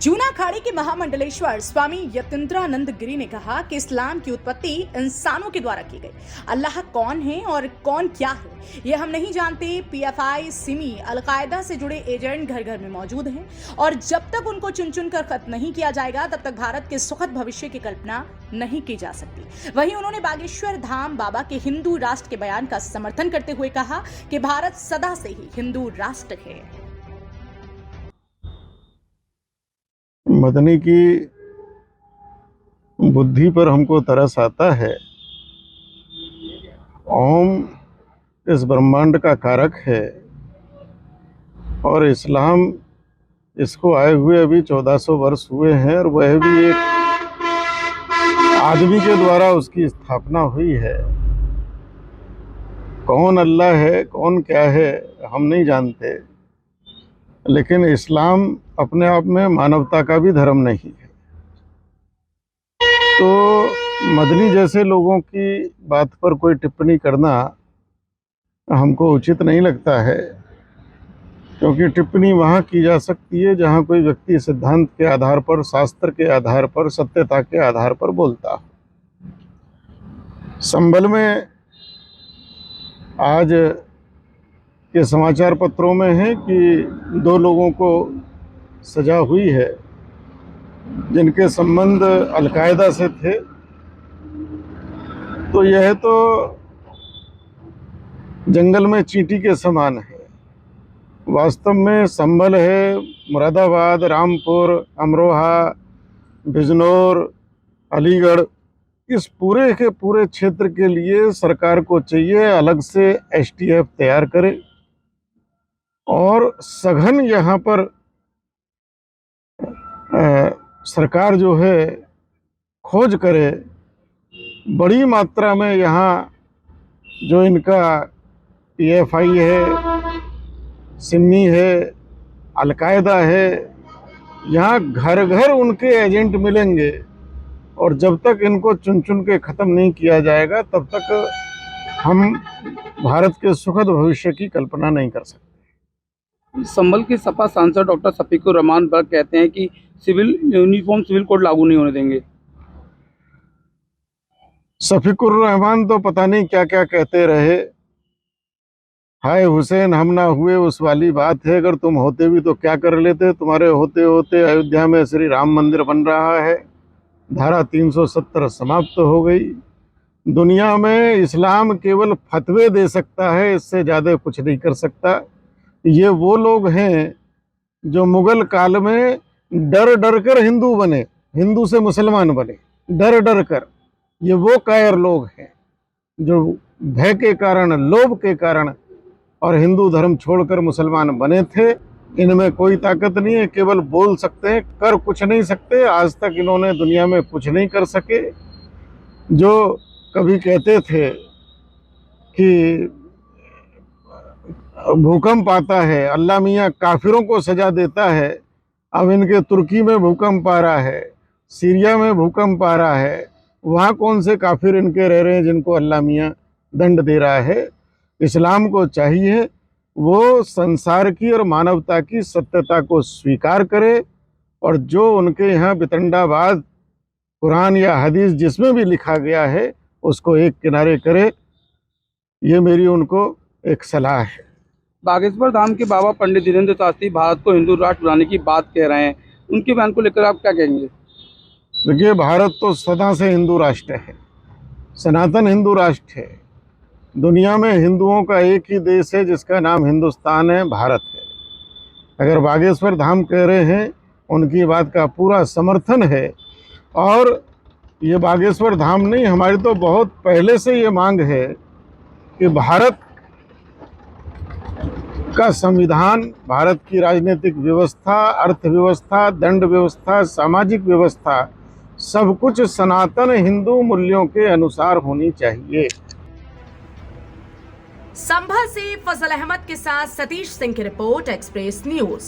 जूना अखाड़े के महामंडलेश्वर स्वामी यतीन्द्रानंद गिरी ने कहा कि इस्लाम की उत्पत्ति इंसानों के द्वारा की गई। अल्लाह कौन है और कौन क्या है ये हम नहीं जानते। पीएफआई, सिमी, अलकायदा से जुड़े एजेंट घर घर में मौजूद हैं और जब तक उनको चुन चुन कर खत्म नहीं किया जाएगा तब तक भारत के सुखद भविष्य की कल्पना नहीं की जा सकती। वहीं उन्होंने बागेश्वर धाम बाबा के हिंदू राष्ट्र के बयान का समर्थन करते हुए कहा कि भारत सदा से ही हिंदू राष्ट्र है। मदनी की बुद्धि पर हमको तरस आता है। ओम इस ब्रह्मांड का कारक है और इस्लाम इसको आए हुए अभी 1400 वर्ष हुए हैं और वह भी एक आदमी के द्वारा उसकी स्थापना हुई है। कौन अल्लाह है, कौन क्या है, हम नहीं जानते, लेकिन इस्लाम अपने आप में मानवता का भी धर्म नहीं है। तो मदनी जैसे लोगों की बात पर कोई टिप्पणी करना हमको उचित नहीं लगता है, क्योंकि टिप्पणी वहाँ की जा सकती है जहाँ कोई व्यक्ति सिद्धांत के आधार पर, शास्त्र के आधार पर, सत्यता के आधार पर बोलता हो। संभल में आज के समाचार पत्रों में है कि 2 लोगों को सजा हुई है जिनके संबंध अलकायदा से थे। तो यह तो जंगल में चींटी के समान है। वास्तव में संभल है, मुरादाबाद, रामपुर, अमरोहा, बिजनौर, अलीगढ़, इस पूरे के पूरे क्षेत्र के लिए सरकार को चाहिए अलग से एसटीएफ तैयार करे और सघन यहाँ पर सरकार जो है खोज करे। बड़ी मात्रा में यहाँ जो इनका पीएफआई है, सिमी है, अलकायदा है, यहाँ घर घर उनके एजेंट मिलेंगे और जब तक इनको चुन चुन के ख़त्म नहीं किया जाएगा तब तक हम भारत के सुखद भविष्य की कल्पना नहीं कर सकते। संभल के सपा सांसद डॉक्टर शफीकुर रहमान बर्क कहते हैं कि यूनिफॉर्म सिविल कोड लागू नहीं होने देंगे। शफीकुर रहमान तो पता नहीं क्या क्या कहते रहे। हाय हुसैन हम ना हुए उस वाली बात है। अगर तुम होते भी तो क्या कर लेते। तुम्हारे होते होते अयोध्या में श्री राम मंदिर बन रहा है, धारा 370 समाप्त हो गई। दुनिया में इस्लाम केवल फतवे दे सकता है, इससे ज़्यादा कुछ नहीं कर सकता। ये वो लोग हैं जो मुगल काल में डर डर कर हिंदू बने, हिंदू से मुसलमान बने, डर डर कर। ये वो कायर लोग हैं जो भय के कारण, लोभ के कारण और हिंदू धर्म छोड़कर मुसलमान बने थे। इनमें कोई ताकत नहीं है, केवल बोल सकते हैं, कर कुछ नहीं सकते। आज तक इन्होंने दुनिया में कुछ नहीं कर सके। जो कभी कहते थे कि भूकंप आता है, अल्लाह मियाँ काफिरों को सजा देता है, अब इनके तुर्की में भूकंप आ रहा है, सीरिया में भूकंप आ रहा है। वहाँ कौन से काफिर इनके रह रहे हैं जिनको अल्लाह मियाँ दंड दे रहा है। इस्लाम को चाहिए वो संसार की और मानवता की सत्यता को स्वीकार करे और जो उनके यहाँ वितंडावाद कुरान या हदीस जिसमें भी लिखा गया है उसको एक किनारे करे। ये मेरी उनको एक सलाह है। बागेश्वर धाम के बाबा पंडित धीरेन्द्र शास्त्री भारत को हिंदू राष्ट्र बनाने की बात कह रहे हैं, उनके बयान को लेकर आप क्या कहेंगे? देखिए, भारत तो सदा से हिंदू राष्ट्र है, सनातन हिंदू राष्ट्र है। दुनिया में हिंदुओं का एक ही देश है जिसका नाम हिंदुस्तान है, भारत है। अगर बागेश्वर धाम कह रहे हैं, उनकी बात का पूरा समर्थन है। और ये बागेश्वर धाम नहीं, हमारी तो बहुत पहले से ये मांग है कि भारत का संविधान, भारत की राजनीतिक व्यवस्था, अर्थव्यवस्था, दंड व्यवस्था, सामाजिक व्यवस्था, सब कुछ सनातन हिंदू मूल्यों के अनुसार होनी चाहिए। संभल से फजल अहमद के साथ सतीश सिंह की रिपोर्ट, एक्सप्रेस न्यूज।